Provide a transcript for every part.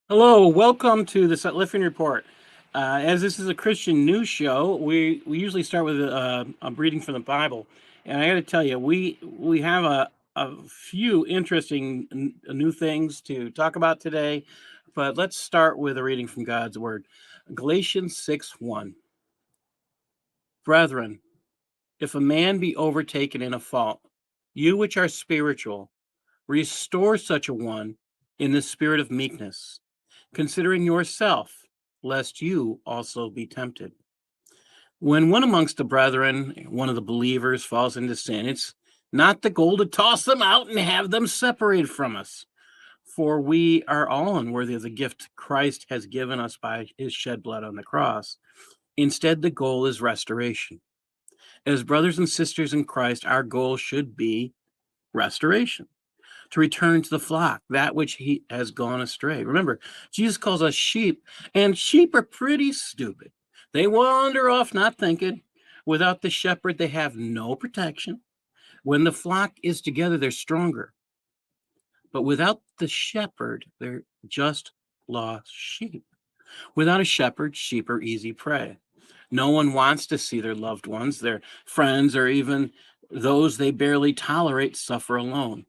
Hello, welcome to the Sutliffian Report. As this is a Christian news show, we usually start with a reading from the Bible, and I got to tell you, we have a few interesting new things to talk about today, but let's start with a reading from God's Word, Galatians 6:1. Brethren, if a man be overtaken in a fault, you which are spiritual, restore such a one in the spirit of meekness, considering yourself, lest you also be tempted. When one amongst the brethren, one of the believers, falls into sin, it's not the goal to toss them out and have them separated from us. For we are all unworthy of the gift Christ has given us by his shed blood on the cross. Instead, the goal is restoration. As brothers and sisters in Christ, our goal should be restoration, to return to the flock, that which he has gone astray. Remember, Jesus calls us sheep, and sheep are pretty stupid. They wander off not thinking. Without the shepherd, they have no protection. When the flock is together, they're stronger. But without the shepherd, they're just lost sheep. Without a shepherd, sheep are easy prey. No one wants to see their loved ones, their friends, or even those they barely tolerate suffer alone.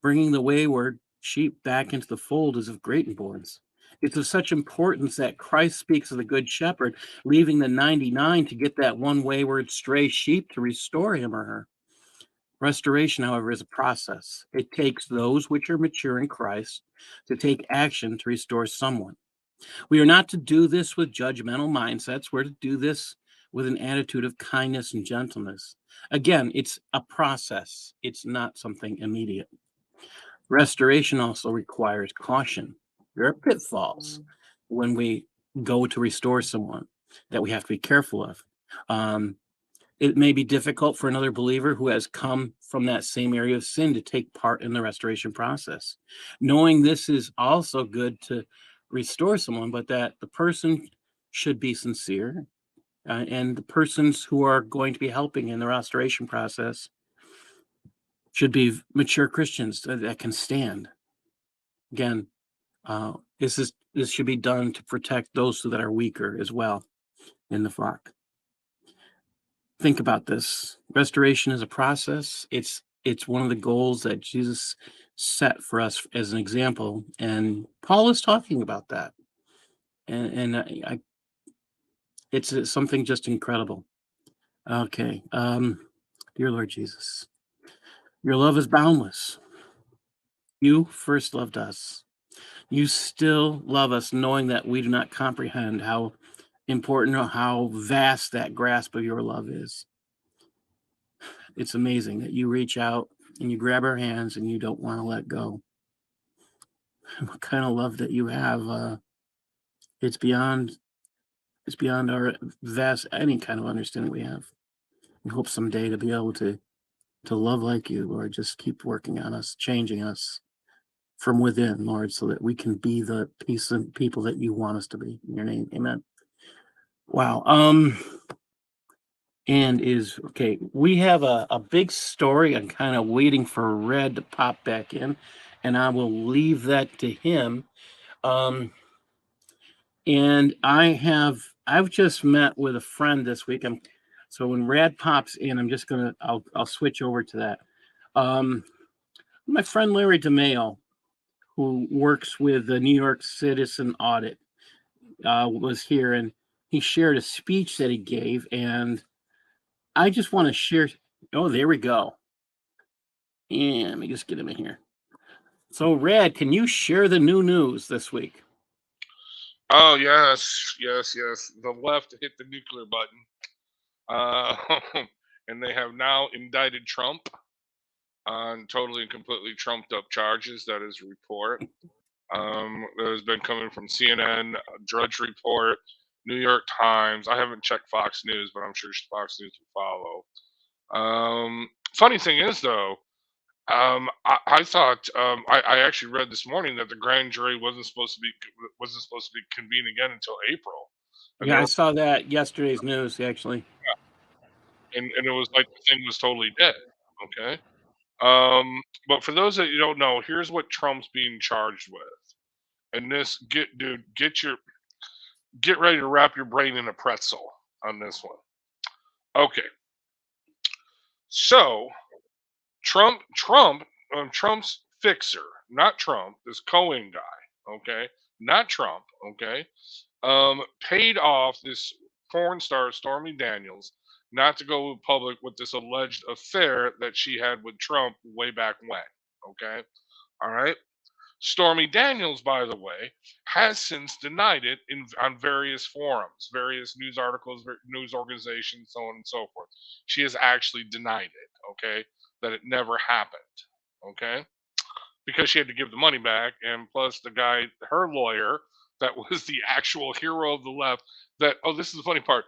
Bringing the wayward sheep back into the fold is of great importance. It's of such importance that Christ speaks of the good shepherd leaving the 99 to get that one wayward stray sheep to restore him or her. Restoration, however, is a process. It takes those which are mature in Christ to take action to restore someone. We are not to do this with judgmental mindsets. We're to do this with an attitude of kindness and gentleness. Again, it's a process, it's not something immediate. Restoration also requires caution. There are pitfalls when we go to restore someone that we have to be careful of. Um, it may be difficult for another believer who has come from that same area of sin to take part in the restoration process. Knowing this is also good to restore someone, but that the person should be sincere, and the persons who are going to be helping in the restoration process should be mature Christians that can stand. Again, this should be done to protect those that are weaker as well in the flock. Think about this. Restoration is a process. It's one of the goals that Jesus set for us as an example, and Paul is talking about that. And it's something just incredible. Okay, dear Lord Jesus, your love is boundless. You first loved us. You still love us, knowing that we do not comprehend how important or how vast that grasp of your love is. It's amazing that you reach out and you grab our hands and you don't want to let go. What kind of love that you have? It's beyond it's beyond our vast any kind of understanding we have. We hope someday to be able to love like you, Lord. Just keep working on us, changing us from within, Lord, so that we can be the peace and people that you want us to be. In your name, Amen. Wow. And is okay. We have a big story. I'm kind of waiting for Red to pop back in, and I will leave that to him. Um, and I've just met with a friend this week. So when Rad pops in, I'll switch over to that. Um, my friend Larry DeMayo, who works with the New York Citizen Audit, was here, and he shared a speech that he gave, and I just want to share. Oh, there we go. And let me just get him in here. So, Red, can you share the new news this week? Oh yes, yes, yes. The left hit the nuclear button, and they have now indicted Trump on totally and completely trumped up charges. That is a report that has been coming from CNN, Drudge Report, New York Times. I haven't checked Fox News, but I'm sure Fox News will follow. Funny thing is, though, I thought I actually read this morning that the grand jury wasn't supposed to be convened again until April, and Yeah, they're I saw that yesterday's news, actually. and it was like the thing was totally dead. Okay. Um, but for those that you don't know, here's what Trump's being charged with. And this get ready to wrap your brain in a pretzel on this one. Okay, so Trump's fixer, not Trump, this Cohen guy, okay, not Trump, okay, paid off this porn star Stormy Daniels not to go public with this alleged affair that she had with Trump way back when, okay, all right. Stormy Daniels, by the way, has since denied it on various forums, various news articles, news organizations, so on and so forth. She has actually denied it, okay, that it never happened, okay, because she had to give the money back, and plus the guy, her lawyer, that was the actual hero of the left. That this is the funny part.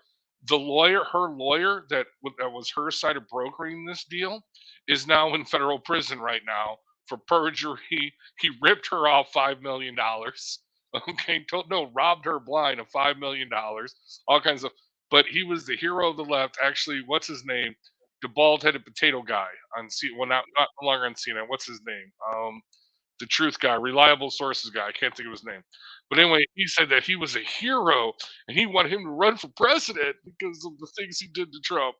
Her lawyer that was her side of brokering this deal, is now in federal prison right now for perjury. He ripped her off $5 million. Okay, no, robbed her blind of $5 million, all kinds of. But he was the hero of the left. Actually, what's his name? The bald-headed potato guy on C. Well, not no longer on CNN. What's his name? The truth guy, reliable sources guy. I can't think of his name. But anyway, he said that he was a hero and he wanted him to run for president because of the things he did to Trump,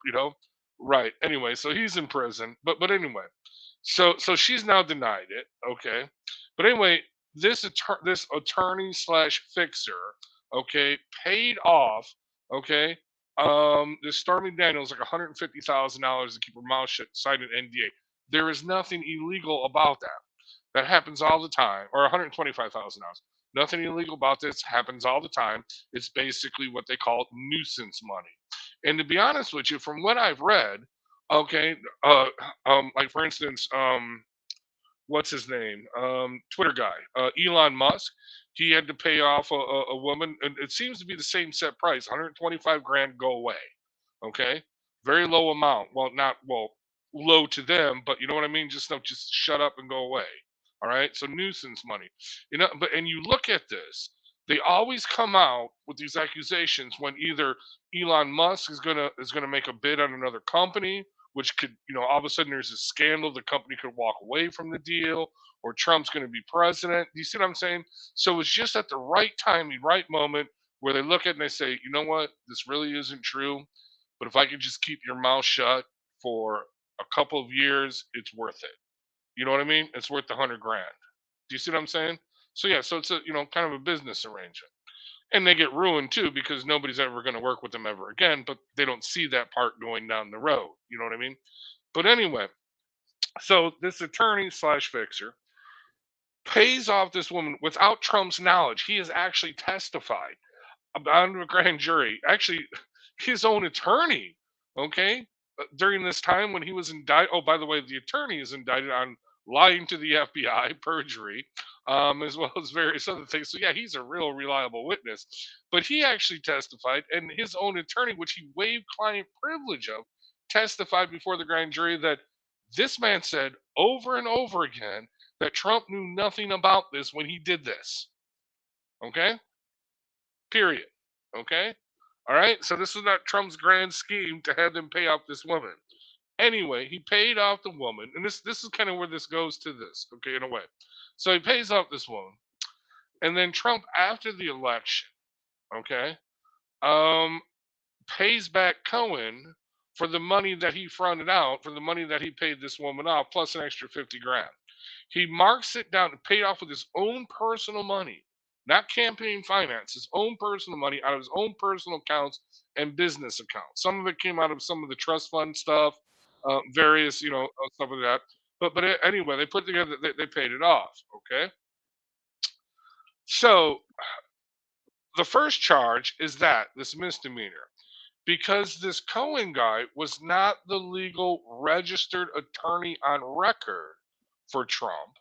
Right. Anyway, so he's in prison. But anyway, so she's now denied it. Okay. But anyway, this attorney slash fixer, okay, paid off, okay, this Stormy Daniels like $150,000 to keep her mouth shut, signed an NDA. There is nothing illegal about that. That happens all the time, or $125,000. Nothing illegal about this. Happens all the time. It's basically what they call nuisance money. And to be honest with you, from what I've read, okay, like for instance, what's his name? Twitter guy, Elon Musk. He had to pay off a woman, and it seems to be the same set price, 125 grand. Go away. Okay, very low amount. Well, not low to them, but you know what I mean. Just shut up and go away. All right. So nuisance money, and you look at this. They always come out with these accusations when either Elon Musk is gonna make a bid on another company, which could, all of a sudden there's a scandal, the company could walk away from the deal, or Trump's going to be president. Do you see what I'm saying? So it's just at the right time, the right moment, where they look at it and they say, you know what, this really isn't true, but if I could just keep your mouth shut for a couple of years, it's worth it. You know what I mean? It's worth the 100 grand. Do you see what I'm saying? So yeah, so it's a kind of a business arrangement. And they get ruined too because nobody's ever going to work with them ever again, but they don't see that part going down the road. You know what I mean? But anyway, so this attorney slash fixer pays off this woman without Trump's knowledge. He has actually testified on a grand jury. Actually, his own attorney, okay, during this time when he was indicted. Oh, by the way, the attorney is indicted on lying to the FBI, perjury, as well as various other things. So yeah, he's a real reliable witness. But he actually testified, and his own attorney, which he waived client privilege of, testified before the grand jury that this man said over and over again that Trump knew nothing about this when he did this. Okay? Period. Okay? All right? So this was not Trump's grand scheme to have them pay off this woman. Anyway, he paid off the woman, and this is kind of where this goes to this, okay, in a way. So he pays off this woman, and then Trump, after the election, okay, um, pays back Cohen for the money that he fronted out, for the money that he paid this woman off, plus an extra 50 grand. He marks it down and paid off with his own personal money, not campaign finance, his own personal money out of his own personal accounts and business accounts. Some of it came out of some of the trust fund stuff, various, stuff like that. But anyway, they put together, they paid it off. Okay. So the first charge is this misdemeanor. Because this Cohen guy was not the legal registered attorney on record for Trump,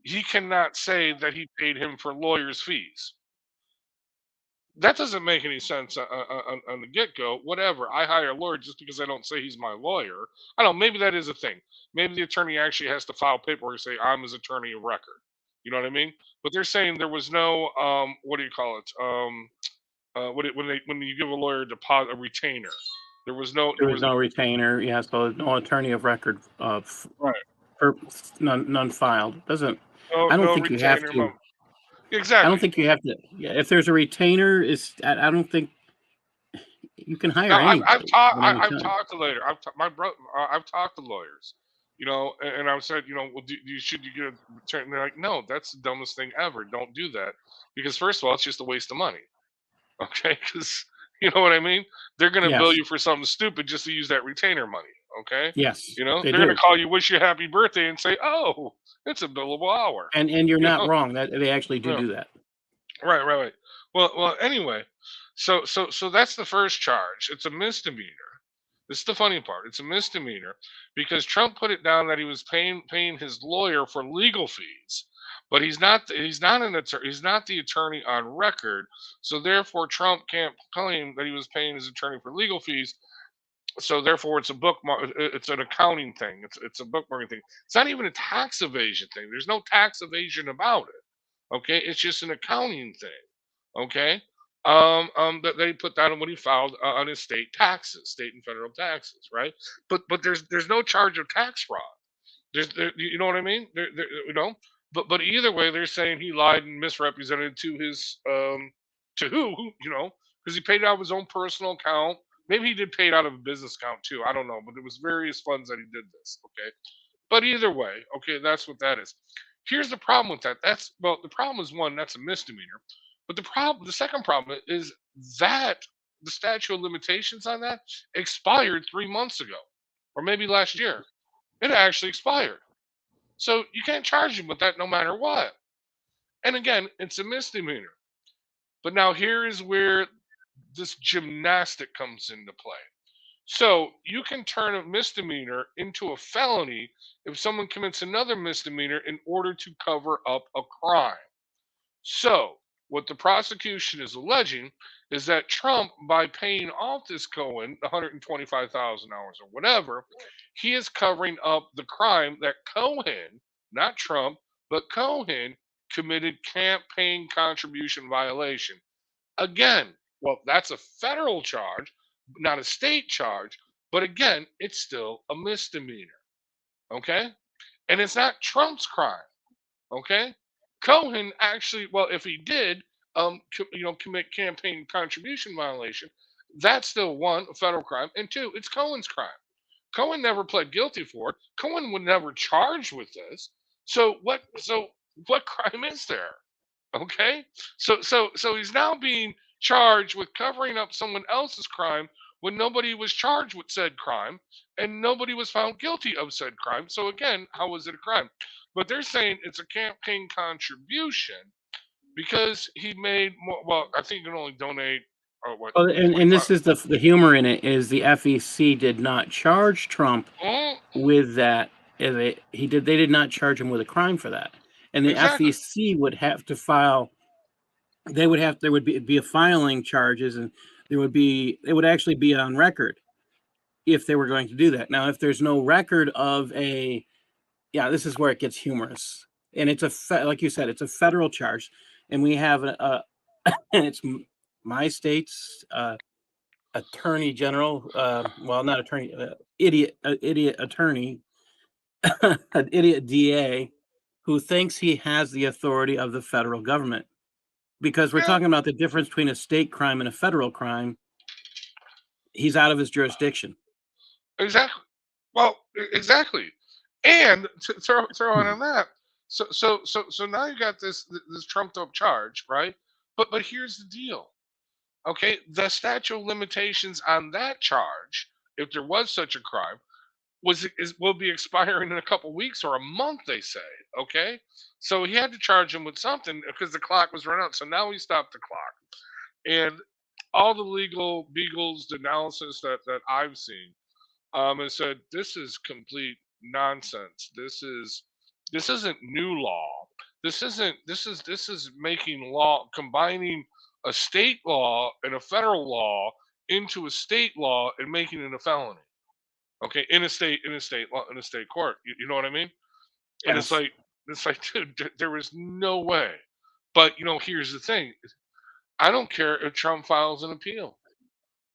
he cannot say that he paid him for lawyers' fees. That doesn't make any sense on the get go. Whatever. I hire a lawyer just because I don't say he's my lawyer. I don't know. Maybe that is a thing. Maybe the attorney actually has to file paperwork and say, I'm his attorney of record. You know what I mean? But they're saying there was no, what do you call it? When you give a lawyer a retainer, there was no retainer. Yeah, so no attorney of record right. None filed. Doesn't. No, I don't no think you have retainer. to. I don't Exactly. think you have to. Yeah, if there's a retainer, I don't think you can hire Now I've anybody talked at any I've time. talked to later. My brother I've talked to lawyers, and I've said, well, should you get a return? And they're like, no, that's the dumbest thing ever. Don't do that because first of all, it's just a waste of money. Okay, because you know what I mean. They're gonna bill Yes, you for something stupid just to use that retainer money. Okay, yes, they they're gonna do, call you, wish you happy birthday, and say, oh, it's a billable hour. and you're You not know, wrong that they actually yeah. do that. Right. Well. Anyway, so that's the first charge. It's a misdemeanor. This is the funny part. It's a misdemeanor because Trump put it down that he was paying his lawyer for legal fees, but he's not the attorney on record. So therefore, Trump can't claim that he was paying his attorney for legal fees. So therefore, it's a bookmark. It's an accounting thing. It's a bookmarking thing. It's not even a tax evasion thing. There's no tax evasion about it. Okay, it's just an accounting thing. Okay, that they put that on when he filed on his state and federal taxes, right? But there's no charge of tax fraud. You know what I mean? But either way, they're saying he lied and misrepresented to his to who because he paid it out of his own personal account. Maybe he did pay it out of a business account too. I don't know, but there was various funds that he did this. Okay, but either way, okay, that's what that is. Here's the problem with that. The problem is one, that's a misdemeanor. But the second problem is that the statute of limitations on that expired 3 months ago, or maybe last year. It actually expired. So you can't charge him with that no matter what. And again, it's a misdemeanor. But now here is where this gymnastic comes into play. So you can turn a misdemeanor into a felony if someone commits another misdemeanor in order to cover up a crime. So, what the prosecution is alleging is that Trump, by paying off this Cohen $125,000 or whatever, he is covering up the crime that Cohen, not Trump, but Cohen committed campaign contribution violation. Again, well, that's a federal charge, not a state charge, but again, it's still a misdemeanor. Okay? And it's not Trump's crime. Okay, Cohen actually, well, if he did, commit campaign contribution violation, that's still one, a federal crime, and two, it's Cohen's crime. Cohen never pled guilty for it. Cohen was never charged with this. So what? So what crime is there? Okay, so he's now being charged with covering up someone else's crime when nobody was charged with said crime and nobody was found guilty of said crime. So again, how is it a crime? But they're saying it's a campaign contribution because he made more. Well, I think you can only donate. What Well, and 25? this is the humor in it is the FEC did not charge Trump Mm, with that. They did not charge him with a crime for that, and the exactly. FEC would have to file. There would be a filing charges, and it would actually be on record if they were going to do that. Now, if there's no record of yeah, this is where it gets humorous, and like you said, it's a federal charge, and we have and it's my state's attorney general, well, not attorney, idiot attorney, an idiot DA, who thinks he has the authority of the federal government. Because we're Yeah, talking about the difference between a state crime and a federal crime, he's out of his jurisdiction. exactly. Well, exactly. And to throw in Hmm. on that, so now you got this trumped up charge, right? But here's the deal. Okay, the statute of limitations on that charge, if there was such a crime, will be expiring in a couple weeks or a month. They say. Okay, so he had to charge him with something because the clock was run out. So now he stopped the clock, and all the legal beagles, the analysis that I've seen, and said this is complete nonsense. This isn't new law. This is making law, combining a state law and a federal law into a state law and making it a felony. Okay, in a state court. You know what I mean? And Yes. it's like, dude, there was no way. But here's the thing: I don't care if Trump files an appeal.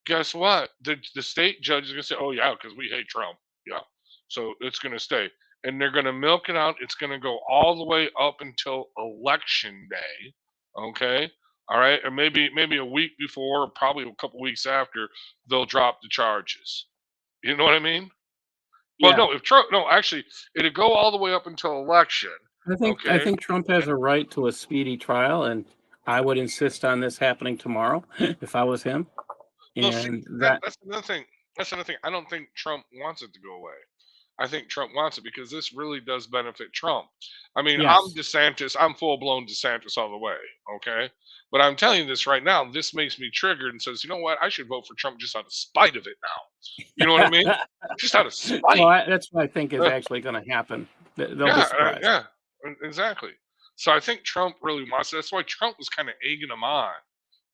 Guess what? The state judge is gonna say, "Oh yeah, because we hate Trump." Yeah, so it's gonna stay, and they're gonna milk it out. It's gonna go all the way up until election day. Okay, all right, or maybe a week before, or probably a couple weeks after, they'll drop the charges. You know what I mean? Well, Yeah. no, if Trump, no, actually, it'd go all the way up until election. I Okay, think Trump has a right to a speedy trial, and I would insist on this happening tomorrow if I was him. well, see, And that, that's another thing. That's another thing. I don't think Trump wants it to go away. I think Trump wants it because this really does benefit Trump. I mean, I'm yes. DeSantis. I'm full blown DeSantis all the way. Okay. But I'm telling you this right now, this makes me triggered and says, you know what? I should vote for Trump just out of spite of it now. You know what I mean? Just out of Well, spite. that's what I think is Uh, actually going to happen. They'll be yeah, surprised. yeah, exactly. So I think Trump really wants it. That's why Trump was kind of egging him on.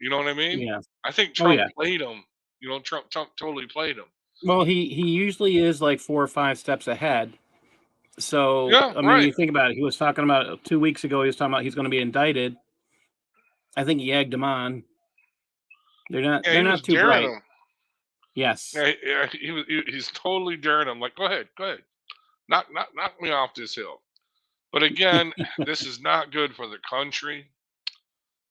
You know what I mean? Yeah. I think Oh, Trump yeah. played him. You know, Trump totally played him. Well, he usually is like 4 or 5 steps ahead. So, Yeah, I mean, right. you think about it. He was talking about 2 weeks ago. He was talking about he's going to be indicted. I think he egged him on. Yeah, They're he was not too daring bright. him. Yes. Yeah, he's totally daring him. Like, go ahead, knock me off this hill. But again, this is not good for the country.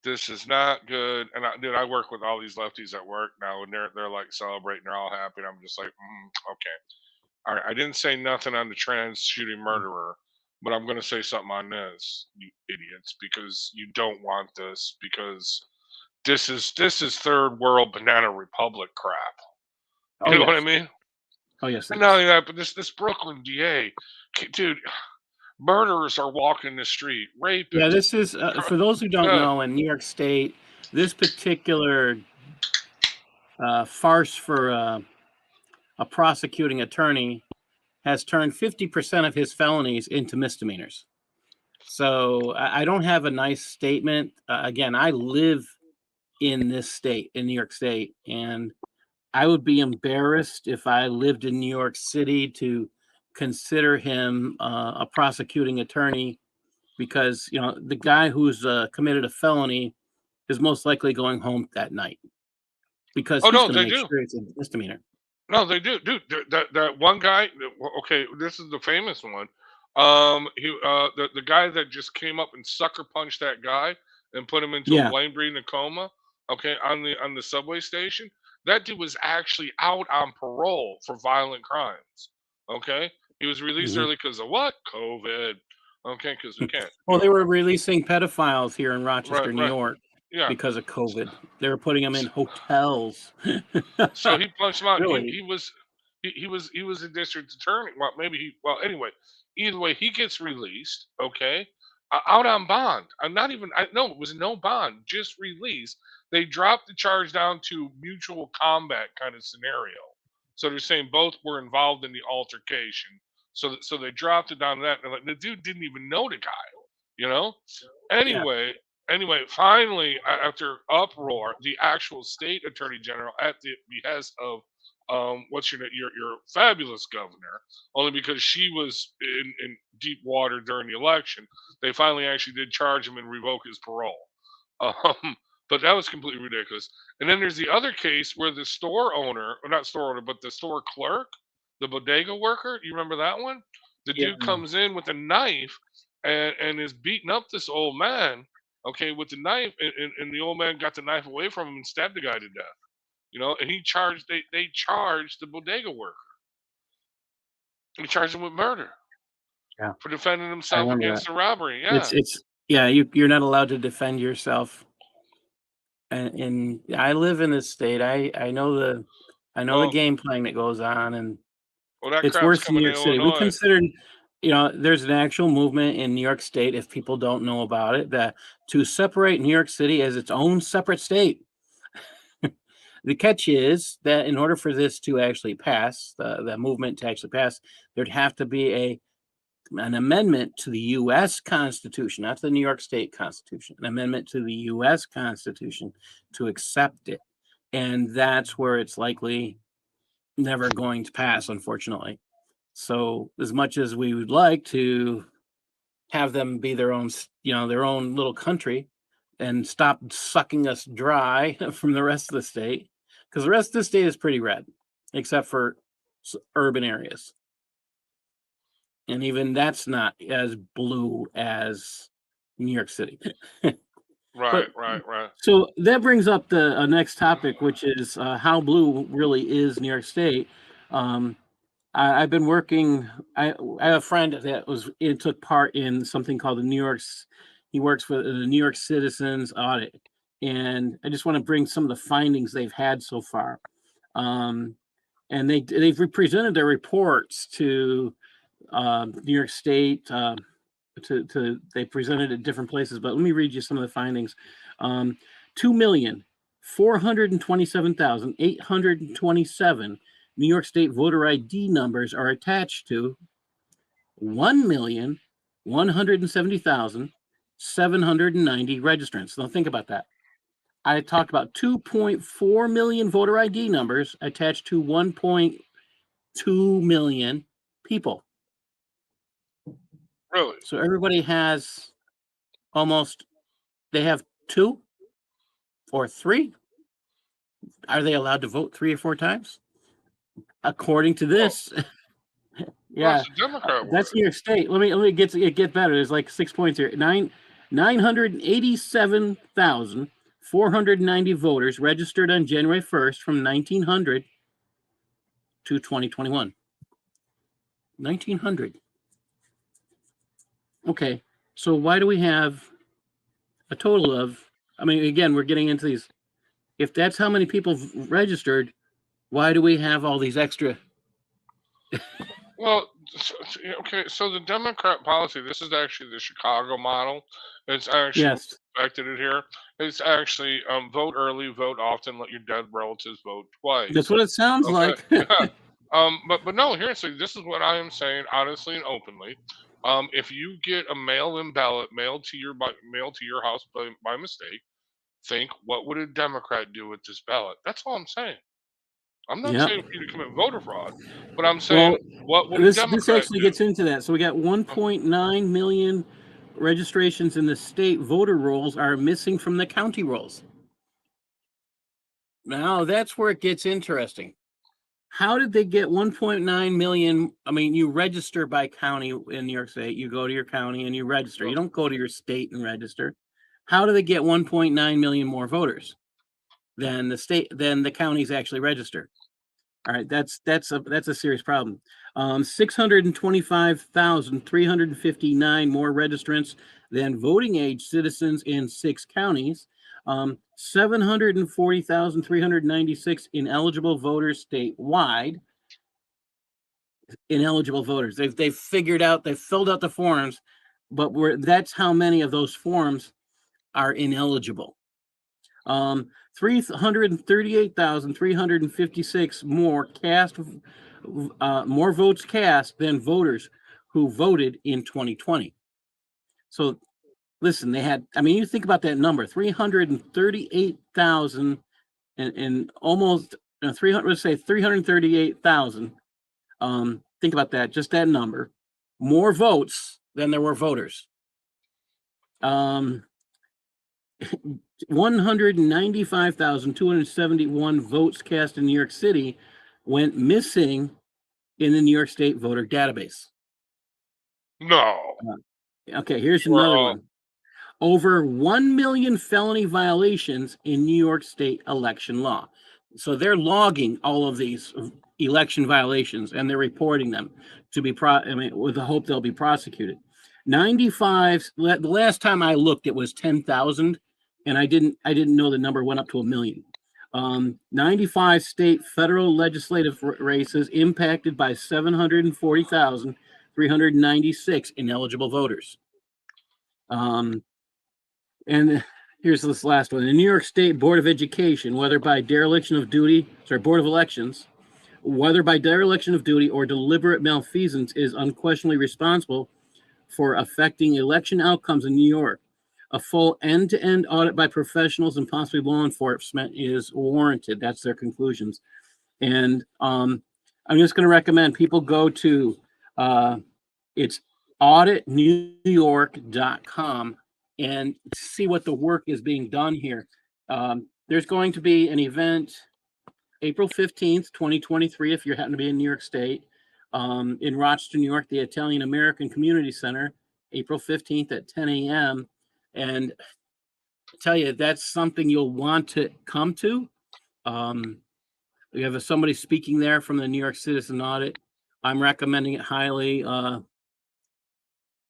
This is not good. And dude, I work with all these lefties at work now, and they're like celebrating. They're all happy. And I'm just like, okay, all right. I didn't say nothing on the trans shooting murderer, but I'm gonna say something on this, you idiots, because you don't want this, because this is third world banana republic crap. Oh, You know what I yes. mean? Oh, yes, And it not is. only that, but this Brooklyn DA, dude, murderers are walking the street, Yeah, rapists. this is for those who don't Yeah. know, in New York State, this particular farce for a prosecuting attorney has turned 50% of his felonies into misdemeanors. So I don't have a nice statement. Again, I live in this state, in New York State, and I would be embarrassed if I lived in New York City to consider him a prosecuting attorney because the guy who's committed a felony is most likely going home that night because Oh he's no, going to they make do. sure it's a misdemeanor. No, they do, dude. That one guy. Okay, this is the famous one. The guy that just came up and sucker punched that guy and put him into a Yeah. brain breathing coma. Okay, on the subway station. That dude was actually out on parole for violent crimes. Okay, he was released Mhm. early because of what? COVID. Okay, because we can't, Well, they were releasing pedophiles here in right, Rochester, New right, York, yeah. because of COVID. They were putting them in hotels. So he punched him out. He Really? he was he was a district attorney. Well, maybe he. Well, anyway, either way, he gets released. Okay, out on bond. I'm not even. No, it was no bond, just release. They dropped the charge down to mutual combat kind of scenario. So they're saying both were involved in the altercation. So they dropped it down to that. And like, the dude didn't even know the guy. You know. Yeah. Anyway, finally, after uproar, the actual state attorney general, at the behest of what's your fabulous governor, only because she was in deep water during the election, they finally actually did charge him and revoke his parole. But that was completely ridiculous. And then there's the other case where the store owner, or not store owner, but the store clerk, the bodega worker. You remember that one? The Yeah. dude comes in with a knife and is beating up this old man, okay, with the knife, and the old man got the knife away from him and stabbed the guy to death. And they charged the bodega worker. They charged him with murder Yeah. for defending I himself remember against that. the robbery. Yeah. It's yeah, you're not allowed to defend yourself. And I live in this state. I know the Well, game playing that goes on, and that it's crap's worse in New coming to York City. We Illinois. considered, there's an actual movement in New York State, if people don't know about it, that to separate New York City as its own separate state. The catch is that in order for this to actually pass, the movement to actually pass, there'd have to be an amendment to the U.S. Constitution, not to the New York State Constitution, an amendment to the U.S. Constitution to accept it. And that's where it's likely never going to pass, unfortunately. So, as much as we would like to have them be their own little country and stop sucking us dry from the rest of the state, because the rest of the state is pretty red, except for urban areas. And even that's not as blue as New York City. Right, right, right. So that brings up the next topic, which is how blue really is New York State. I've been working. I have a friend that took part in something called the New York's. He works for the New York Citizens Audit, and I just want to bring some of the findings they've had so far. And they've presented their reports to New York State. They presented at different places, but let me read you some of the findings. 2,427,827 New York State voter ID numbers are attached to 1,170,790 registrants. Now think about that. I talked about 2.4 million voter ID numbers attached to 1.2 million people. Really? So everybody has they have 2 or 3. Are they allowed to vote 3 or 4 times? According to this, Well, yeah, it's a Democrat that's word. New York State. Let me get better. There's like 6 points here. 987,490 voters registered on January 1st from 1900 to 2021. 1900. Okay, so why do we have a total of? I mean, again, we're getting into these. If that's how many people registered, why do we have all these extra? Well, okay, so the Democrat policy, this is actually the Chicago model. It's actually Yes, respected it here. It's actually vote early, vote often, let your dead relatives vote that's twice. what it sounds Okay. like. Yeah. But no, seriously, this is what I am saying honestly and openly. If you get a mail-in ballot mailed to your house by mistake, think what would a Democrat do with this ballot? That's all I'm saying. I'm not Yeah. saying for you to commit voter fraud, but I'm saying Well, what would a this Democrat actually do? gets into that. So we got Uh, 1.9 million registrations in the state voter rolls are missing from the county rolls. Now that's where it gets interesting. How did they get 1.9 million? I mean, you register by county in New York State. You go to your county and you register. You don't go to your state and register. How do they get 1.9 million more voters than the counties actually register? All right, that's a serious problem. 625,359 more registrants than voting age citizens in 6 counties. 740,396 ineligible voters statewide. Ineligible voters. They've figured out. They've filled out the forms, but that's how many of those forms are ineligible. 338,356 more more votes cast than voters who voted in 2020. So listen, they had. I mean, you think about that number: 338,000 and almost 300. Let's say 338,000. Think about that. Just that number. More votes than there were voters. 195,271 votes cast in New York City went missing in the New York State voter database. no. Okay, here's Or another one. Over 1 million felony violations in New York State election law. So they're logging all of these election violations and they're reporting them to be with the hope they'll be prosecuted. 95. The last time I looked, it was 10,000, and I didn't know the number went up to 1 million. 95 state federal legislative races impacted by 740,396 ineligible voters. And here's this last one. The New York State Board of Education, whether by dereliction of duty, Board of Elections, whether by dereliction of duty or deliberate malfeasance, is unquestionably responsible for affecting election outcomes in New York. A full end-to-end audit by professionals and possibly law enforcement is warranted. That's their conclusions. And I'm just going to recommend people go to it's auditnewyork.com and see what the work is being done here. There's going to be an event April 15th, 2023, if you happen to be in New York State, in Rochester, New York, the Italian American Community Center, April 15th at 10 a.m. And tell you, that's something you'll want to come to. We have somebody speaking there from the New York Citizen Audit. I'm recommending it highly.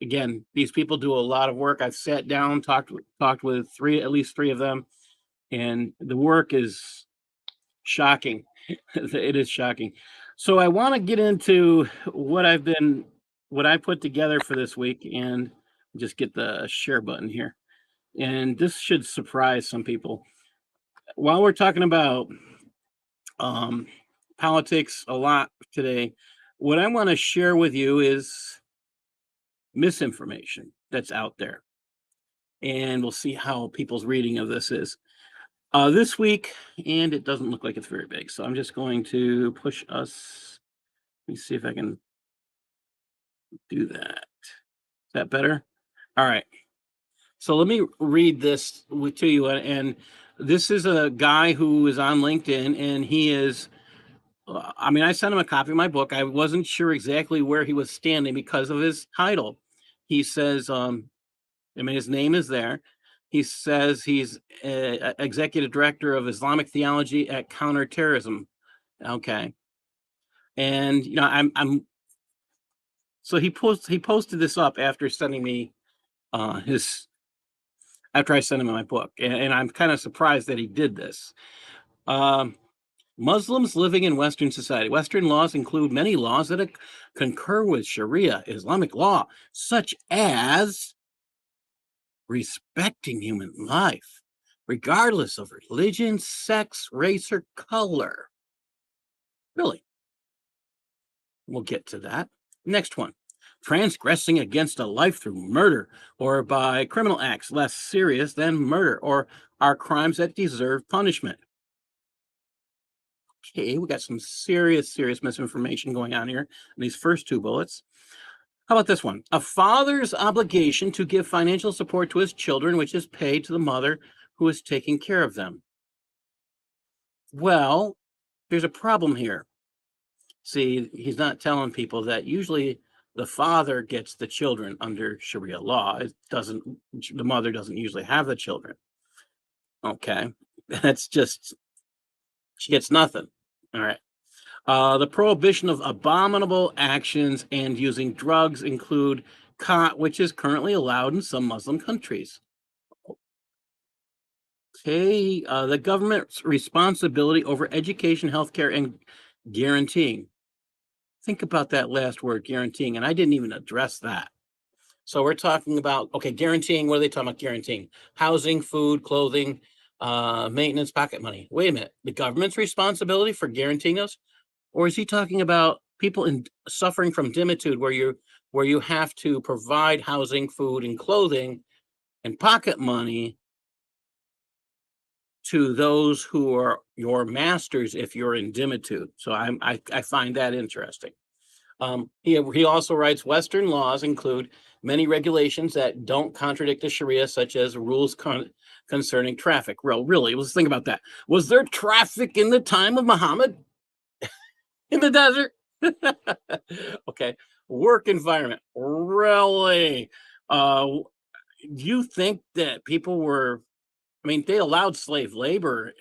Again, these people do a lot of work. I've sat down, talked with at least three of them, and the work is shocking. It is shocking. So I want to get into what I put together for this week, and just get the share button here. And this should surprise some people. While we're talking about politics a lot today, what I want to share with you is misinformation that's out there. And we'll see how people's reading of this is. This week, and it doesn't look like it's very big, so I'm just going to push us. Let me see if I can do that. Is that better? All right. So let me read this to you. And this is a guy who is on LinkedIn, and he is, I mean, I sent him a copy of my book. I wasn't sure exactly where he was standing because of his title. He says, I mean, his name is there. He says he's executive director of Islamic theology at Counterterrorism. Okay. And, I'm so he posted this up after sending me after I sent him my book. And I'm kind of surprised that he did this. Muslims living in Western society. Western laws include many laws that concur with Sharia, Islamic law, such as respecting human life, regardless of religion, sex, race, or color. Really? We'll get to that. Next one. Transgressing against a life through murder or by criminal acts less serious than murder or are crimes that deserve punishment. Okay, we got some serious misinformation going on here in these first two bullets. How about this one? A father's obligation to give financial support to his children, which is paid to the mother who is taking care of them. Well, there's a problem here. See, he's not telling people that usually the father gets the children under Sharia law. The mother doesn't usually have the children. Okay. That's just, she gets nothing. All right. The prohibition of abominable actions and using drugs include khat, which is currently allowed in some Muslim countries. Okay, the government's responsibility over education, healthcare, and guaranteeing. Think about that last word, guaranteeing, and I didn't even address that. So we're talking about, okay, guaranteeing. What are they talking about guaranteeing? Housing, food, clothing, maintenance, pocket money. Wait a minute. The government's responsibility for guaranteeing us? Or is he talking about people suffering from dimitude where you have to provide housing, food, and clothing and pocket money to those who are your masters if you're in dimitude? So I find that interesting. He also writes, Western laws include many regulations that don't contradict the Sharia, such as rules concerning traffic. Really, let's think about that. Was there traffic in the time of Muhammad? In the desert? Okay. Work environment. Really? Do you think that people were, I mean, they allowed slave labor.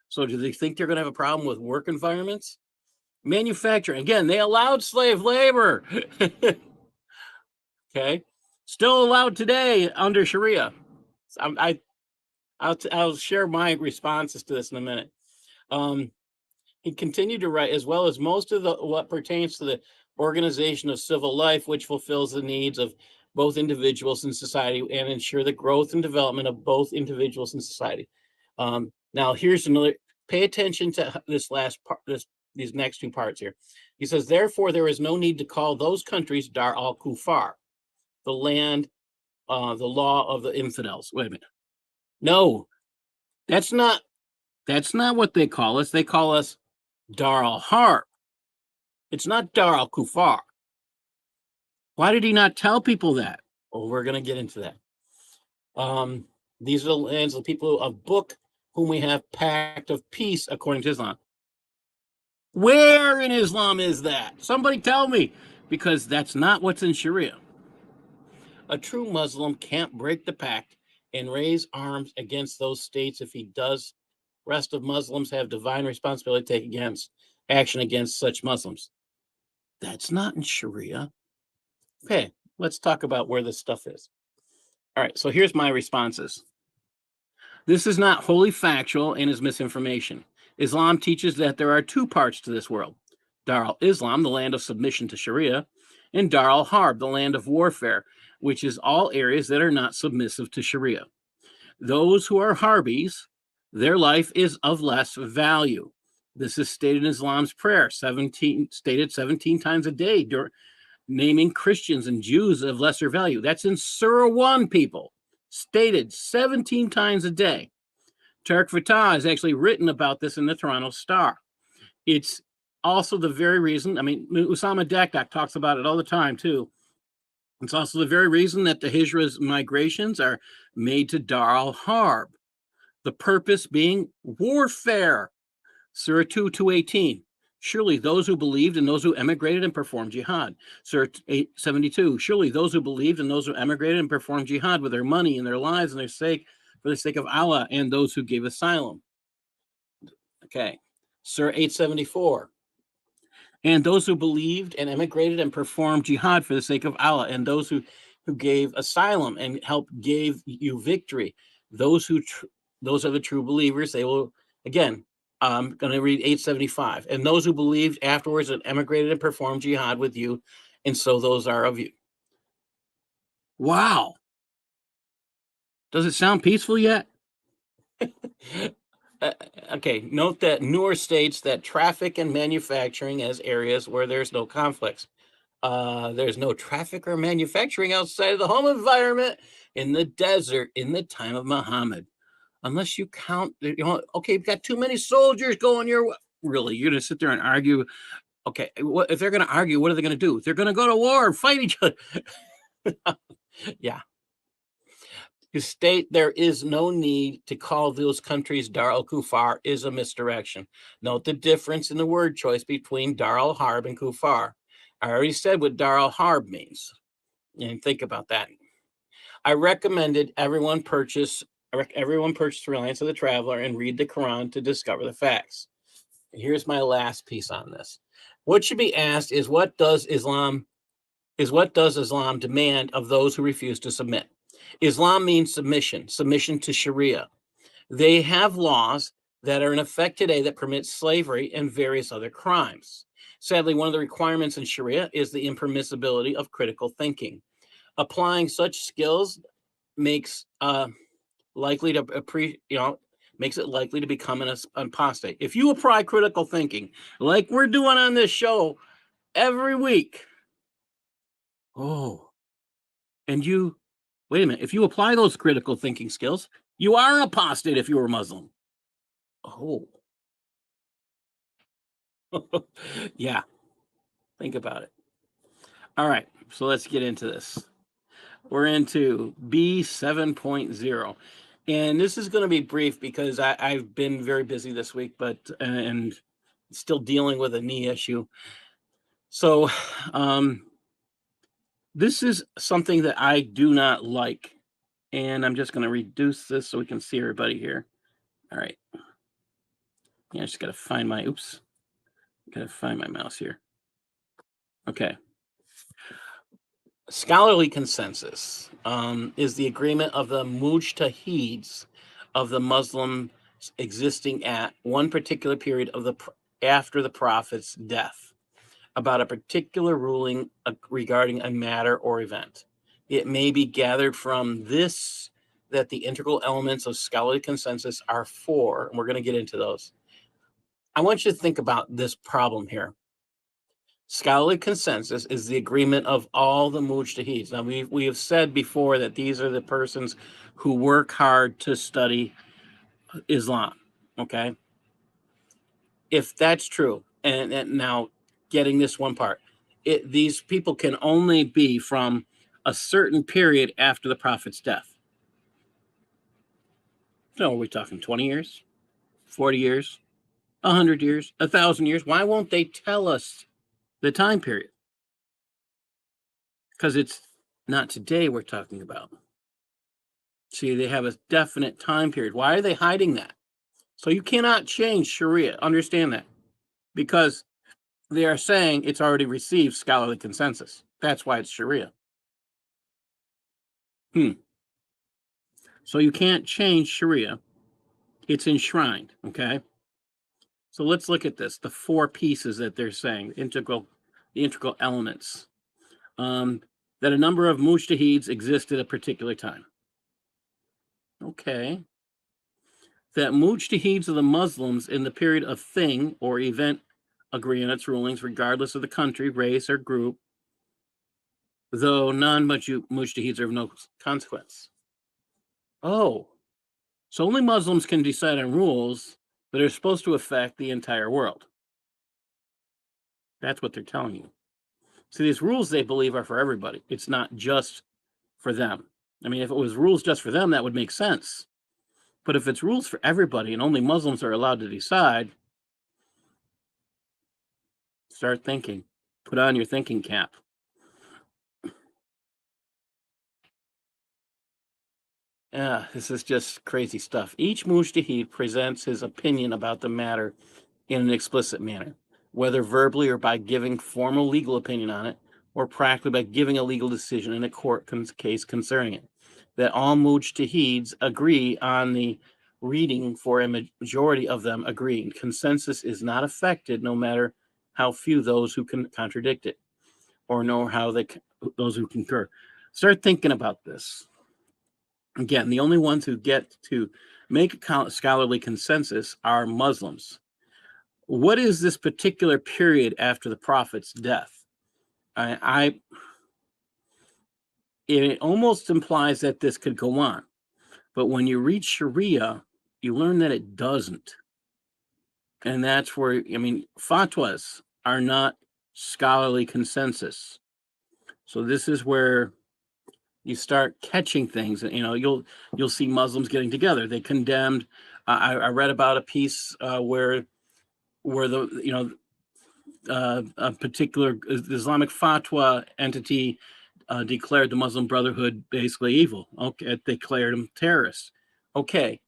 So do they think they're going to have a problem with work environments? Manufacturing. Again, they allowed slave labor. Okay. Still allowed today under Sharia. I'll share my responses to this in a minute. He continued to write, as well as most of what pertains to the organization of civil life, which fulfills the needs of both individuals and society and ensure the growth and development of both individuals and society. Now, here's another. Pay attention to this last part. These next two parts here. He says, therefore, there is no need to call those countries Dar al Kufar, the land, the law of the infidels. Wait a minute. No, that's not what they call us. They call us Dar al Harb. It's not Dar al Kufar. Why did he not tell people that? Well, we're going to get into that. These are the lands of the people of book whom we have pact of peace according to Islam. Where in Islam is that? Somebody tell me, because that's not what's in Sharia. A true Muslim can't break the pact and raise arms against those states. If he does, rest of Muslims have divine responsibility to take action against such Muslims. That's not in Sharia. Okay, let's talk about where this stuff is. All right, so here's my responses. This is not wholly factual and is misinformation. Islam teaches that there are two parts to this world: Dar al-Islam, the land of submission to Sharia, and Dar al-Harb, the land of warfare, which is all areas that are not submissive to Sharia. Those who are Harbis, their life is of less value. This is stated in Islam's prayer, stated 17 times a day, naming Christians and Jews of lesser value. That's in Surah 1, people. Stated 17 times a day. Tarek Fatah has actually written about this in the Toronto Star. It's also the very reason, Usama Dakdak talks about it all the time, too. It's also the very reason that the Hijra's migrations are made to Dar al-Harb, the purpose being warfare. Surah 2:218. Surely those who believed and those who emigrated and performed jihad. Surah 8:72. Surely those who believed and those who emigrated and performed jihad with their money and their lives and for the sake of Allah, and those who gave asylum. Okay. Surah 8:74. And those who believed and emigrated and performed jihad for the sake of Allah, and those who gave asylum and gave you victory. Those are the true believers. They will, again, I'm going to read 875. And those who believed afterwards and emigrated and performed jihad with you, and so those are of you. Wow. Does it sound peaceful yet? Okay, note that Noor states that traffic and manufacturing as areas where there's no conflicts. There's no traffic or manufacturing outside of the home environment in the desert in the time of Muhammad. Unless you count, okay, you've got too many soldiers going your way. Really, you're going to sit there and argue? Okay, if they're going to argue, what are they going to do? They're going to go to war and fight each other. Yeah. To state there is no need to call those countries Dar al-Kufar is a misdirection. Note the difference in the word choice between Dar al-Harb and Kufar. I already said what Dar al-Harb means. And think about that. I recommended everyone purchase Reliance of the Traveler and read the Quran to discover the facts. Here's my last piece on this. What should be asked is what does Islam demand of those who refuse to submit? Islam means submission to Sharia. They have laws that are in effect today that permit slavery and various other crimes. Sadly, one of the requirements in Sharia is the impermissibility of critical thinking. Applying such skills makes likely to makes it likely to become an apostate. If you apply critical thinking, like we're doing on this show every week, and you wait a minute, if you apply those critical thinking skills, you are an apostate if you were Muslim. Oh. Yeah. Think about it. All right, so let's get into this. We're into B7.0. And this is going to be brief because I've been very busy this week, and still dealing with a knee issue. So this is something that I do not like. And I'm just going to reduce this so we can see everybody here. All right. Yeah, I just got to find my mouse here. Okay. Scholarly consensus is the agreement of the mujtahids of the Muslims existing at one particular period after the Prophet's death about a particular ruling regarding a matter or event. It may be gathered from this that the integral elements of scholarly consensus are four, and we're going to get into those. I want you to think about this problem here. Scholarly consensus is the agreement of all the mujtahids. Now, we have said before that these are the persons who work hard to study Islam, okay? If that's true, and now getting this one part, these people can only be from a certain period after the Prophet's death. So are we talking 20 years, 40 years, 100 years, 1,000 years? Why won't they tell us the time period? Because it's not today we're talking about. See, they have a definite time period. Why are they hiding that? So you cannot change Sharia. Understand that. Because they are saying it's already received scholarly consensus. That's why it's Sharia. So you can't change Sharia. It's enshrined, okay? So let's look at this. The four pieces that they're saying, the integral elements. That a number of mujtahids exist at a particular time. Okay. That mujtahids of the Muslims in the period of thing or event agree on its rulings, regardless of the country, race, or group, though non-mujtahids are of no consequence. Oh, so only Muslims can decide on rules that are supposed to affect the entire world. That's what they're telling you. So these rules they believe are for everybody. It's not just for them. I mean, if it was rules just for them, that would make sense. But if it's rules for everybody and only Muslims are allowed to decide, start thinking. Put on your thinking cap. Yeah, this is just crazy stuff. Each mujtahid presents his opinion about the matter in an explicit manner, whether verbally or by giving formal legal opinion on it, or practically by giving a legal decision in a court case concerning it. That all mujtahids agree on the reading, for a majority of them agree. Consensus is not affected, no matter how few those who can contradict it, or know how those who concur. Start thinking about this. Again, the only ones who get to make a scholarly consensus are Muslims. What is this particular period after the prophet's death? It almost implies that this could go on, but when you read Sharia, you learn that it doesn't. And that's where, I mean, fatwas are not scholarly consensus. So this is where you start catching things. You know, you'll see Muslims getting together. They condemned. I read about a piece where a particular Islamic fatwa entity declared the Muslim Brotherhood basically evil. Okay, it declared them terrorists. Okay,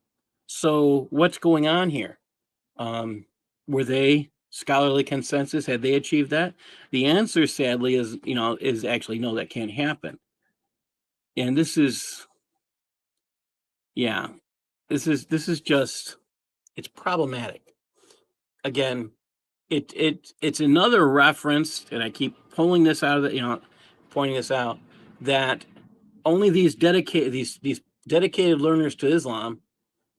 so what's going on here? Were they scholarly consensus? Had they achieved that? The answer, sadly, is actually no. That can't happen. And this is just, it's problematic. Again, it's another reference, and I keep pulling this out of pointing this out, that only these dedicated learners to Islam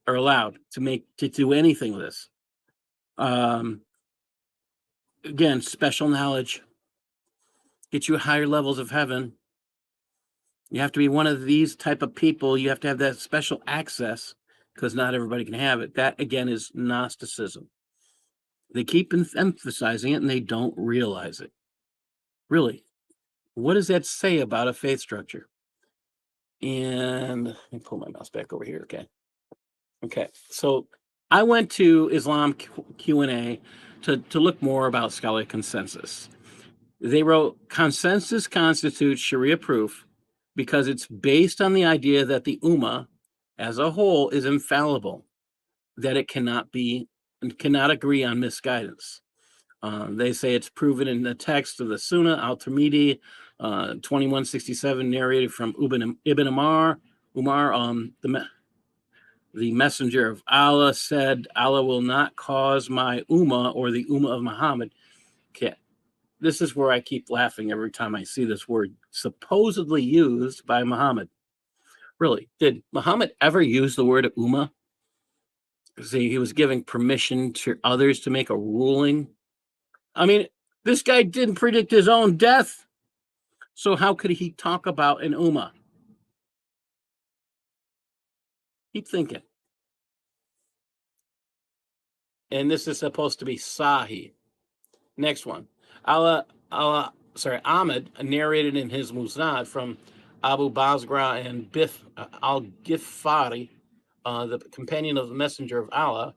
are allowed to do anything with this. Again, special knowledge get you higher levels of heaven. You have to be one of these type of people. You have to have that special access, because not everybody can have it. That, again, is Gnosticism. They keep emphasizing it, and they don't realize it. Really, what does that say about a faith structure? And let me pull my mouse back over here. Okay. So I went to Islam Q&A to look more about scholarly consensus. They wrote, consensus constitutes Sharia proof because it's based on the idea that the Ummah as a whole is infallible, that it cannot agree on misguidance. They say it's proven in the text of the Sunnah al-Tirmidhi, 2167, narrated from Ibn Umar. The messenger of Allah said, Allah will not cause my Ummah, or the Ummah of Muhammad. Okay. This is where I keep laughing every time I see this word supposedly used by Muhammad. Really, did Muhammad ever use the word Ummah? See, he was giving permission to others to make a ruling. I mean, this guy didn't predict his own death. So how could he talk about an Ummah? Keep thinking. And this is supposed to be Sahih. Next one. Ahmed narrated in his Musnad from Abu Basra and Bif al-Ghifari, the companion of the Messenger of Allah,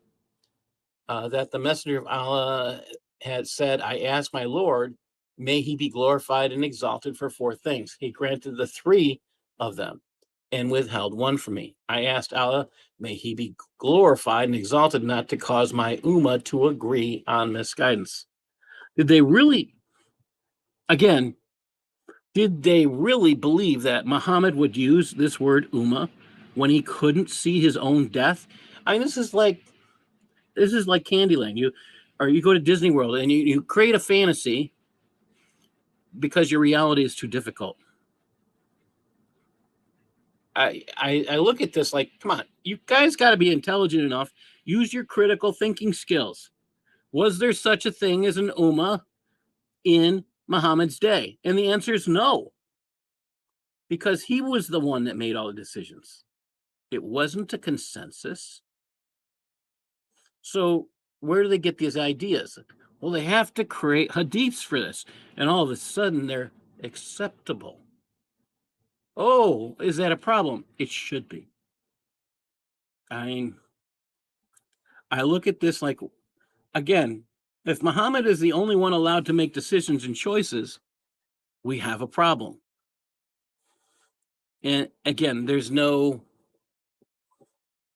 that the Messenger of Allah had said, I asked my Lord, may he be glorified and exalted, for four things. He granted the three of them. and withheld one from me. I asked Allah, may he be glorified and exalted, not to cause my ummah to agree on misguidance. Did they really, again, did they really believe that Muhammad would use this word ummah when he couldn't see his own death? I mean, this is like Candyland. You go to Disney World and you create a fantasy because your reality is too difficult. I look at this like, come on, you guys got to be intelligent enough. Use your critical thinking skills. Was there such a thing as an ummah in Muhammad's day? And the answer is no, because he was the one that made all the decisions. It wasn't a consensus. So where do they get these ideas? Well, they have to create hadiths for this, and all of a sudden they're acceptable. Oh, is that a problem? It should be. I mean, I look at this like, again, if Muhammad is the only one allowed to make decisions and choices, we have a problem. And again,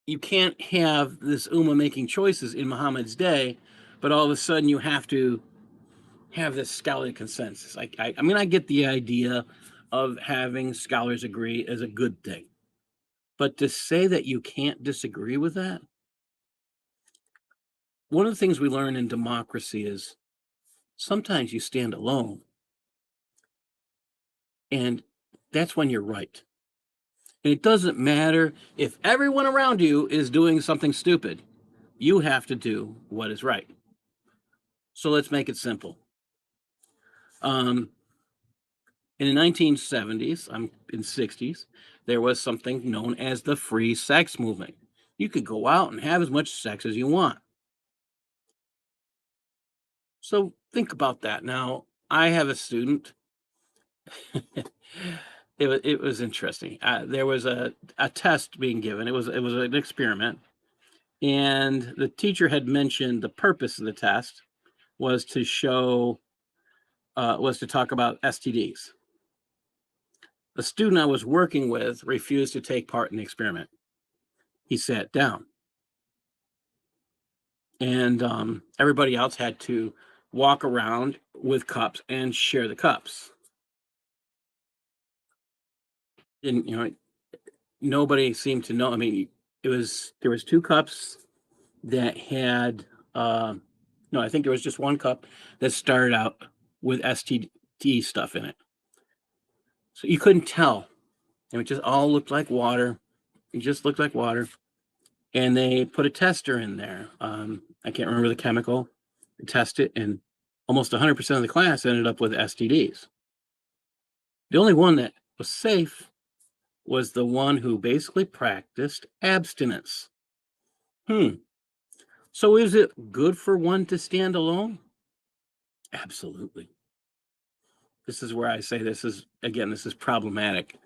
you can't have this ummah making choices in Muhammad's day, but all of a sudden you have to have this scholarly consensus. I mean, I get the idea of having scholars agree is a good thing, but to say that you can't disagree with that, one of the things we learn in democracy is sometimes you stand alone, and that's when you're right. And it doesn't matter if everyone around you is doing something stupid. You have to do what is right. So let's make it simple. In the 1970s, in 60s, there was something known as the free sex movement. You could go out and have as much sex as you want. So think about that. Now, I have a student. It was interesting. There was a test being given. It was an experiment, and the teacher had mentioned the purpose of the test was to talk about STDs. The student I was working with refused to take part in the experiment. He sat down, and everybody else had to walk around with cups and share the cups. And nobody seemed to know. I mean, there was two cups that had no, I think there was just one cup that started out with STD stuff in it. So you couldn't tell. It just all looked like water. It just looked like water. And they put a tester in there. I can't remember the chemical. They test it, and almost 100% of the class ended up with STDs. The only one that was safe was the one who basically practiced abstinence. So is it good for one to stand alone? Absolutely. This is where I say this is problematic.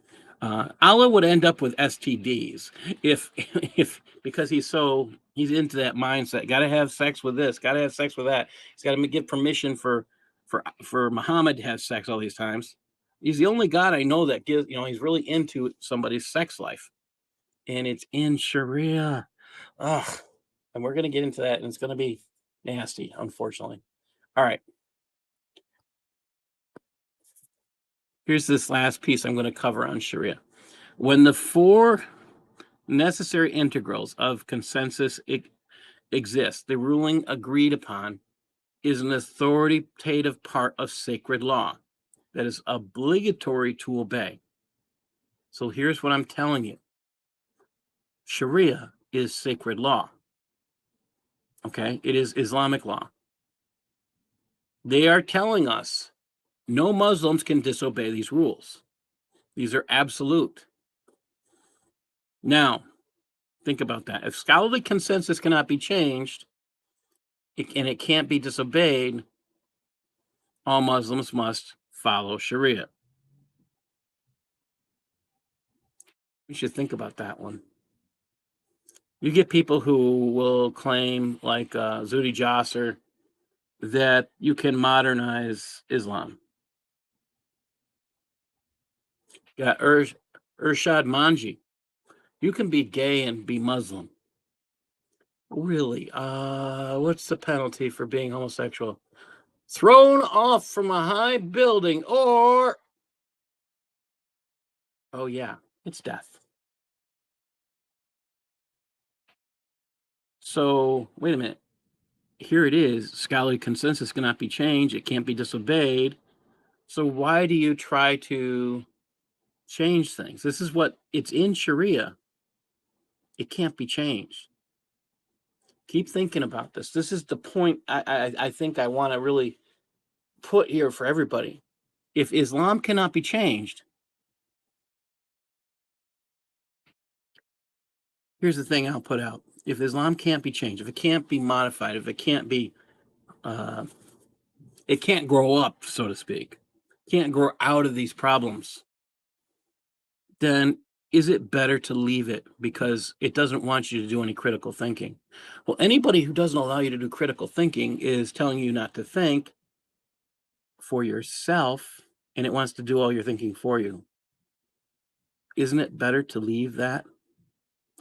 Allah would end up with STDs if because he's into that mindset. Got to have sex with this. Got to have sex with that. He's got to give permission for Muhammad to have sex all these times. He's the only God I know that gives. He's really into somebody's sex life, and it's in Sharia. Ugh. And we're going to get into that, and it's going to be nasty, unfortunately. All right. Here's this last piece I'm going to cover on Sharia. When the four necessary integrals of consensus exist, the ruling agreed upon is an authoritative part of sacred law that is obligatory to obey. So here's what I'm telling you. Sharia is sacred law. Okay? It is Islamic law. They are telling us no Muslims can disobey these rules. These are absolute. Now, think about that. If scholarly consensus cannot be changed, and it can't be disobeyed, all Muslims must follow Sharia. We should think about that one. You get people who will claim, like Zuhdi Jasser, that you can modernize Islam. Got Irshad Manji, You can be gay and be Muslim. Really? What's the penalty for being homosexual? Thrown off from a high building, or oh yeah, it's death. So wait a minute. Here it is. Scholarly consensus cannot be changed. It can't be disobeyed. So why do you try to change things? This is what it's in Shariah. It can't be changed. Keep thinking about this. This is the point I think I want to really put here for everybody. If Islam cannot be changed, here's the thing I'll put out. If Islam can't be changed, if it can't be modified, if it can't be, it can't grow up, so to speak, can't grow out of these problems, then is it better to leave it because it doesn't want you to do any critical thinking? Well, anybody who doesn't allow you to do critical thinking is telling you not to think for yourself, and it wants to do all your thinking for you. Isn't it better to leave that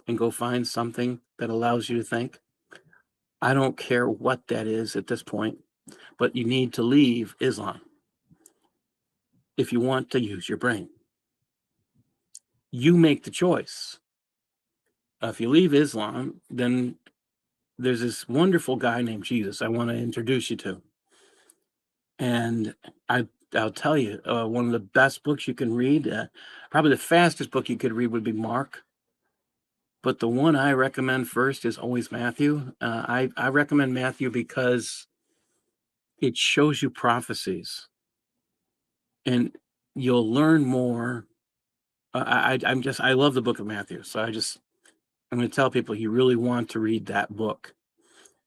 and go find something that allows you to think? I don't care what that is at this point, but you need to leave Islam if you want to use your brain. You make the choice. If you leave Islam, then there's this wonderful guy named Jesus I want to introduce you to. And I'll tell you, one of the best books you can read, probably the fastest book you could read would be Mark. But the one I recommend first is always Matthew. I recommend Matthew because it shows you prophecies, and you'll learn more. I love the book of Matthew, so I'm going to tell people you really want to read that book.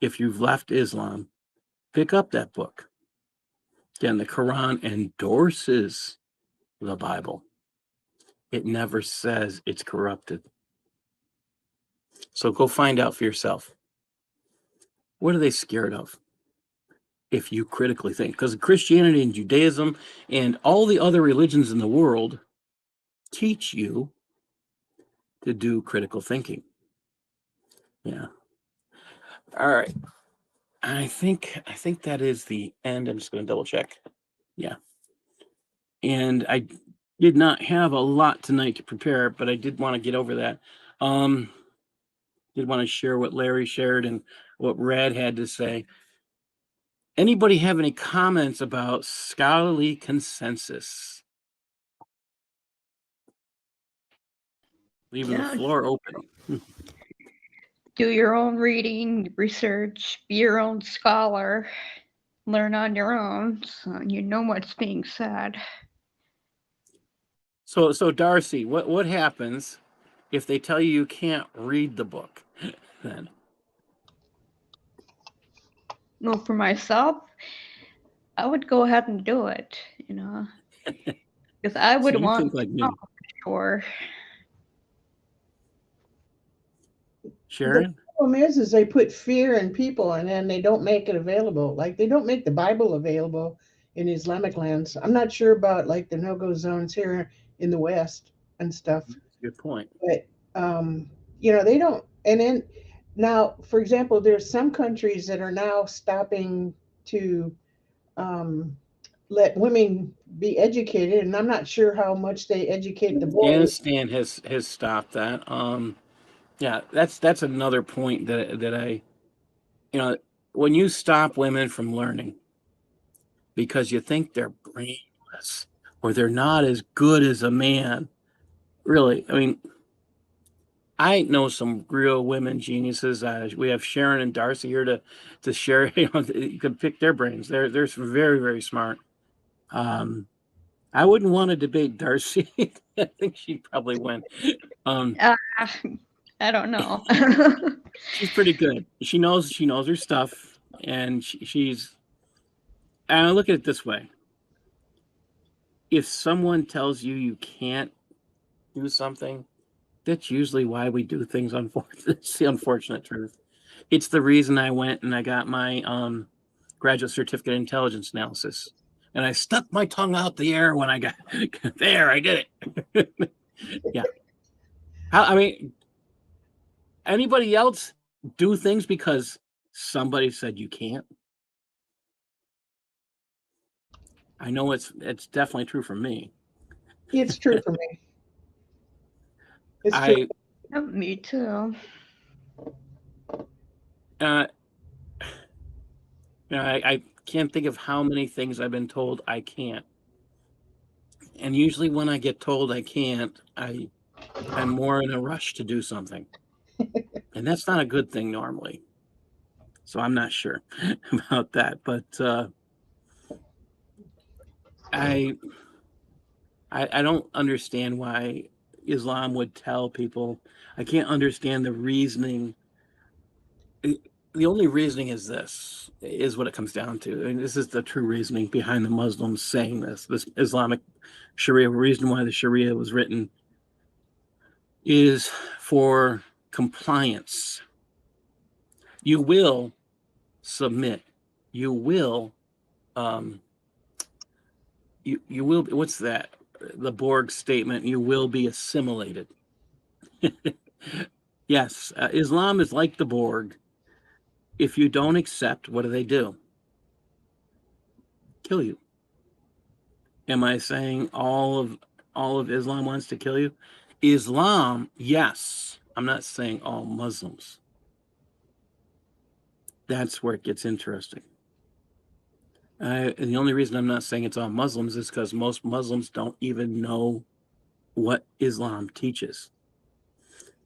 If you've left Islam, pick up that book. Again, the Quran endorses the Bible. It never says it's corrupted. So go find out for yourself. What are they scared of? If you critically think, because Christianity and Judaism and all the other religions in the world teach you to do critical thinking. Yeah. All right. I think that is the end. I'm just going to double check. Yeah. And I did not have a lot tonight to prepare, but I did want to get over that. Did want to share what Larry shared and what Brad had to say. Anybody have any comments about scholarly consensus? Leaving the floor open. Do your own reading, research, be your own scholar, learn on your own, so you know what's being said. So Darcy, what happens if they tell you can't read the book then? Well, for myself, I would go ahead and do it, because I would So you want think like me. Sure. Sharon? The problem is they put fear in people and then they don't make it available. Like they don't make the Bible available in Islamic lands. I'm not sure about like the no-go zones here in the West and stuff. Good point. But they don't. And then now, for example, there's some countries that are now stopping to let women be educated, and I'm not sure how much they educate the boys. Afghanistan has stopped that. Yeah, that's another point that I, when you stop women from learning because you think they're brainless or they're not as good as a man, really, I mean, I know some real women geniuses. We have Sharon and Darcy here to share. You could pick their brains. They're very, very smart. I wouldn't want to debate Darcy. I think she'd probably win. I don't know. She's pretty good. She knows her stuff, and she's. And I look at it this way: if someone tells you you can't do something, that's usually why we do things. Unfortunately, it's the unfortunate truth. It's the reason I went and I got my graduate certificate in intelligence analysis, and I stuck my tongue out the air when I got there. I did it. Yeah. I mean, Anybody else do things because somebody said you can't? I know it's definitely true for me. It's true for me. It's true. Me too. I can't think of how many things I've been told I can't. And usually when I get told I can't, I'm more in a rush to do something. And that's not a good thing normally. So I'm not sure about that. But I don't understand why Islam would tell people. I can't understand the reasoning. The only reasoning is what it comes down to. And this is the true reasoning behind the Muslims saying this Islamic Sharia reason why the Sharia was written is for compliance. You will submit. You will you will, what's that? The Borg statement, you will be assimilated. Yes, Islam is like the Borg. If you don't accept, what do? Kill you. Am I saying all of Islam wants to kill you? Islam, yes. I'm not saying all Muslims. That's where it gets interesting. And the only reason I'm not saying it's all Muslims is because most Muslims don't even know what Islam teaches.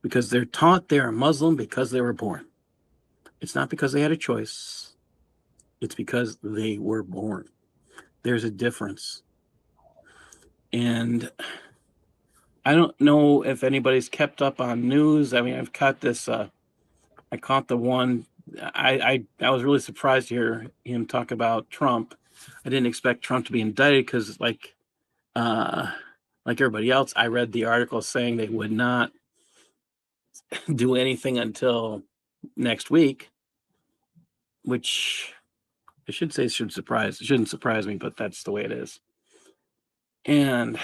Because they're taught they're a Muslim because they were born. It's not because they had a choice. It's because they were born. There's a difference. And I don't know if anybody's kept up on news. I mean, I've caught this. I caught the one. I was really surprised to hear him talk about Trump. I didn't expect Trump to be indicted because, like everybody else, I read the article saying they would not do anything until next week, which I should say shouldn't surprise me, but that's the way it is. And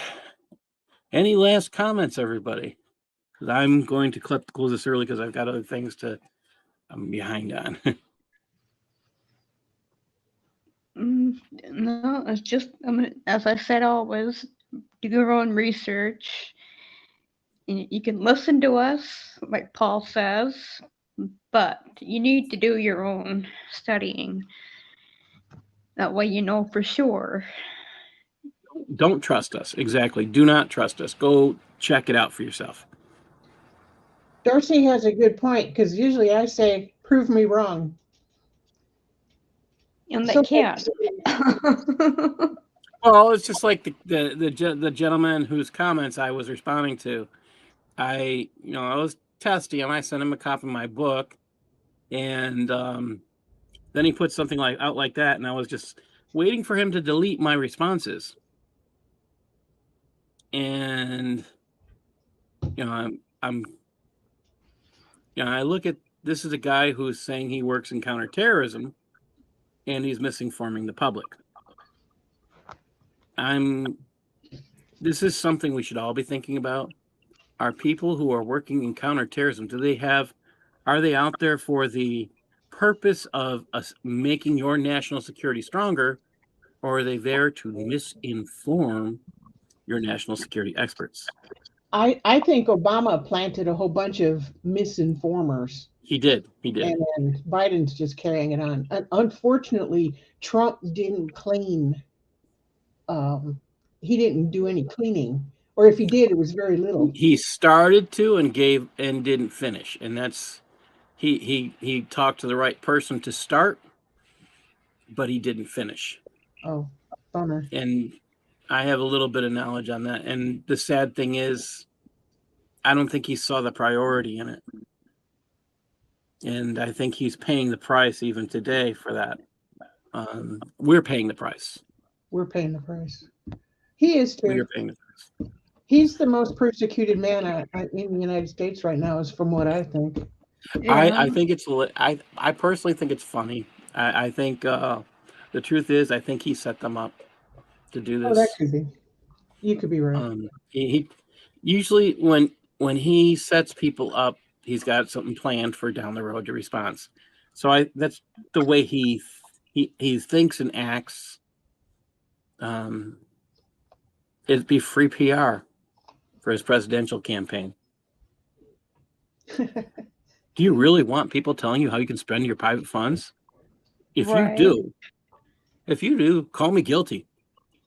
any last comments, everybody? Because I'm going to close this early because I've got other things I'm behind on. No, it's just, as I said, always do your own research. You can listen to us, like Paul says, but you need to do your own studying. That way you know for sure. Don't trust us. Exactly. Do not trust us. Go check it out for yourself. Darcy has a good point because usually I say, prove me wrong. And they can't. Well, it's just like the gentleman whose comments I was responding to. I was testy, and I sent him a copy of my book, and then he put something out like that, and I was just waiting for him to delete my responses. And I look at this is a guy who's saying he works in counterterrorism, and he's misinforming the public. This is something we should all be thinking about. Are people who are working in counterterrorism, are they out there for the purpose of us making your national security stronger, or are they there to misinform your national security experts? I think Obama planted a whole bunch of misinformers. He did. And Biden's just carrying it on. And unfortunately, Trump didn't clean. He didn't do any cleaning, or if he did, it was very little. He started to and didn't finish, and that's he talked to the right person to start, but he didn't finish. Oh, bummer. And I have a little bit of knowledge on that. And the sad thing is, I don't think he saw the priority in it. And I think he's paying the price even today for that. We're paying the price. We're paying the price. He is too. We're paying the price. He's the most persecuted man in the United States right now, is from what I think. Yeah. I think it's. I personally think it's funny. I think the truth is, I think he set them up to do this. Oh, that could be. You could be right. He usually when he sets people up, he's got something planned for down the road, your response. So that's the way he thinks and acts. It'd be free PR for his presidential campaign. Do you really want people telling you how you can spend your private funds? If Right. you do, call me guilty.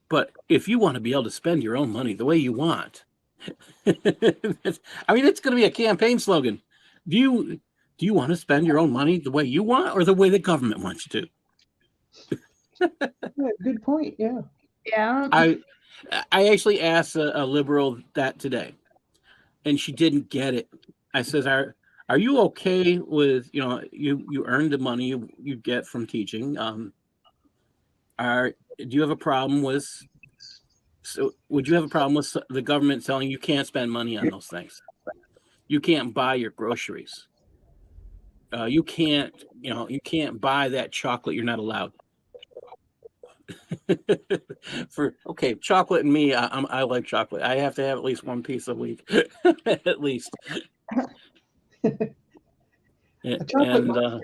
But if you want to be able to spend your own money the way you want, I mean, it's going to be a campaign slogan. Do you want to spend your own money the way you want, or the way the government wants you to? Yeah, good point. Yeah. Yeah. I actually asked a liberal that today, and she didn't get it. I says, "Are you okay with, you earned the money you get from teaching? Do you have a problem with? So would you have a problem with the government telling you can't spend money on those things? You can't buy your groceries. You can't buy that chocolate. You're not allowed." Chocolate and me, I like chocolate. I have to have at least one piece a week, at least. A chocolate And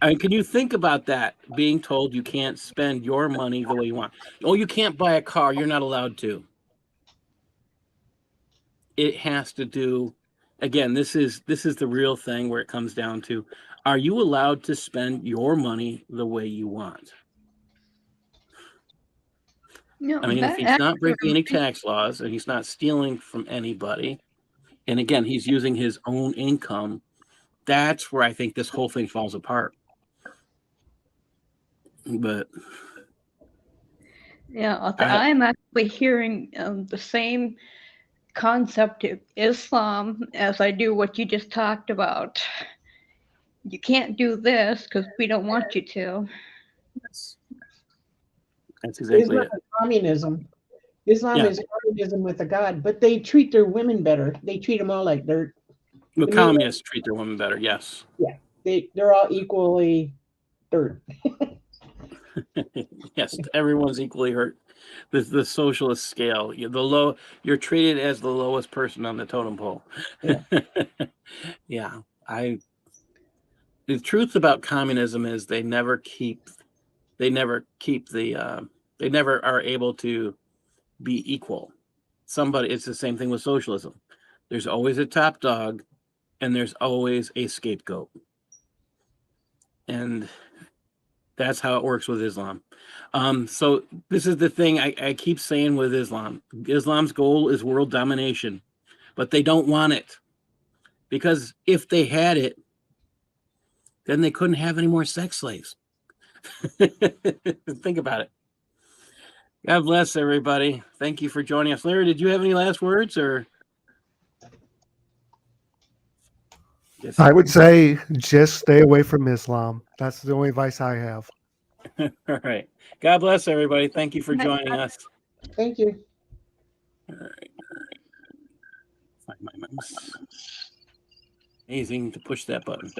I mean, can you think about that? Being told you can't spend your money the way you want. Oh, you can't buy a car. You're not allowed to. It has to do. Again, this is the real thing where it comes down to: are you allowed to spend your money the way you want? No, I mean, if that he's not actually breaking any tax laws and he's not stealing from anybody, and again, he's using his own income, that's where I think this whole thing falls apart. But yeah, I'm actually hearing the same concept of Islam as I do what you just talked about. You can't do this because we don't want you to. that's exactly Islam it. is communism. Islam Yeah. is communism with a god, but they treat their women better. They treat them all like dirt. The To me, communists treat their women better. Yes. yeah, they're all equally dirt. Yes. Everyone's equally hurt. The socialist scale. You're treated as the lowest person on the totem pole. Yeah. Yeah. The truth about communism is they never are able to be equal. It's the same thing with socialism. There's always a top dog and there's always a scapegoat. And that's how it works with Islam. So this is the thing I keep saying with Islam. Islam's goal is world domination, but they don't want it, because if they had it, then they couldn't have any more sex slaves. Think about it. God bless everybody. Thank you for joining us. Larry, did you have any last words, or? Yes. I would say just stay away from Islam. That's the only advice I have. All right. God bless everybody. Thank you for joining us. Thank you. All right. Find my mouse. Amazing to push that button.